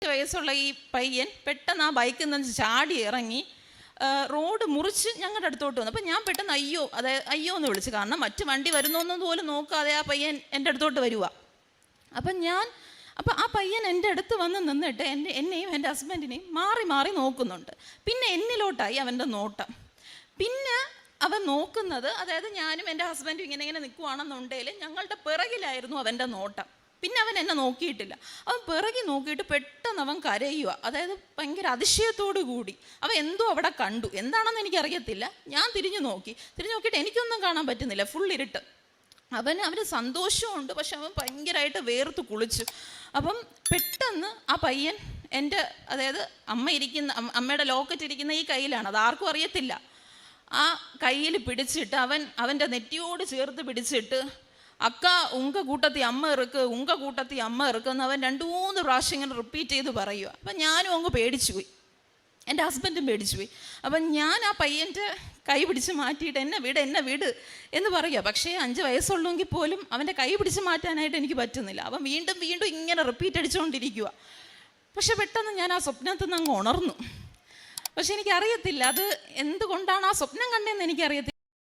8 വയസ്സുള്ള ഈ പയ്യൻ പെട്ടെന്ന് ആ ബൈക്കിൽ നിന്ന് ചാടി ഇറങ്ങി റോഡ് മുറിച്ച് ഞങ്ങളുടെ അടുത്തോട്ട് വന്നു. അപ്പം ഞാൻ പെട്ടെന്ന് അയ്യോ എന്ന് വിളിച്ചു. കാരണം മറ്റു വണ്ടി വരുന്നോന്നും പോലും നോക്കാതെ ആ പയ്യൻ എൻ്റെ അടുത്തോട്ട് വരുക. അപ്പം ആ പയ്യൻ എൻ്റെ അടുത്ത് വന്ന് നിന്നിട്ട് എന്നെയും എൻ്റെ ഹസ്ബൻഡിനെയും മാറി മാറി നോക്കുന്നുണ്ട്. പിന്നെ എന്നിലോട്ടായി അവൻ്റെ നോട്ടം. പിന്നെ അവൻ നോക്കുന്നത്, അതായത് ഞാനും എൻ്റെ ഹസ്ബൻഡും ഇങ്ങനെ നിൽക്കുവാണെന്നുണ്ടെങ്കിൽ ഞങ്ങളുടെ പിറകിലായിരുന്നു അവൻ്റെ നോട്ടം. പിന്നെ അവൻ എന്നെ നോക്കിയിട്ടില്ല. അവൻ പിറകിൽ നോക്കിയിട്ട് പെട്ടെന്ന് അവൻ കരയുക. അതായത് ഭയങ്കര അതിശയത്തോടു കൂടി. അവൻ എന്തോ അവിടെ കണ്ടു, എന്താണെന്ന് എനിക്കറിയത്തില്ല. ഞാൻ തിരിഞ്ഞു നോക്കിയിട്ട് എനിക്കൊന്നും കാണാൻ പറ്റുന്നില്ല, ഫുൾ ഇരുട്ട്. അവന് സന്തോഷമുണ്ട്, പക്ഷെ അവൻ ഭയങ്കരമായിട്ട് വേർത്ത് കുളിച്ചു. അപ്പം പെട്ടെന്ന് ആ പയ്യൻ അതായത് അമ്മയുടെ ലോക്കറ്റ് ഇരിക്കുന്ന ഈ കയ്യിലാണ്, അത് ആർക്കും അറിയത്തില്ല. ആ കയ്യിൽ പിടിച്ചിട്ട് അവൻ്റെ നെറ്റിയോട് ചേർത്ത് പിടിച്ചിട്ട് അക്ക ഉങ്ക കൂട്ടത്തി അമ്മ ഇറുക്കെന്ന് അവൻ 2-3 പ്രാവശ്യം ഇങ്ങനെ റിപ്പീറ്റ് ചെയ്ത് പറയുക. അപ്പം ഞാനും അങ്ങ് പേടിച്ചുപോയി, എൻ്റെ ഹസ്ബൻഡും പേടിച്ചുപോയി. അപ്പം ഞാൻ ആ പയ്യൻ്റെ കൈ പിടിച്ച് മാറ്റിയിട്ട് എന്നെ വിട് എന്ന് പറയുക. പക്ഷേ 5 വയസ്സുള്ളെങ്കിൽ പോലും അവൻ്റെ കൈ പിടിച്ച് മാറ്റാനായിട്ട് എനിക്ക് പറ്റുന്നില്ല. അവൻ വീണ്ടും ഇങ്ങനെ റിപ്പീറ്റ് അടിച്ചുകൊണ്ടിരിക്കുക. പക്ഷെ പെട്ടെന്ന് ഞാൻ ആ സ്വപ്നത്തിൽ നിന്ന് അങ്ങ് ഉണർന്നു. പക്ഷെ എനിക്കറിയത്തില്ല അത് എന്തുകൊണ്ടാണ് ആ സ്വപ്നം കണ്ടതെന്ന് എനിക്കറിയത്തില്ല.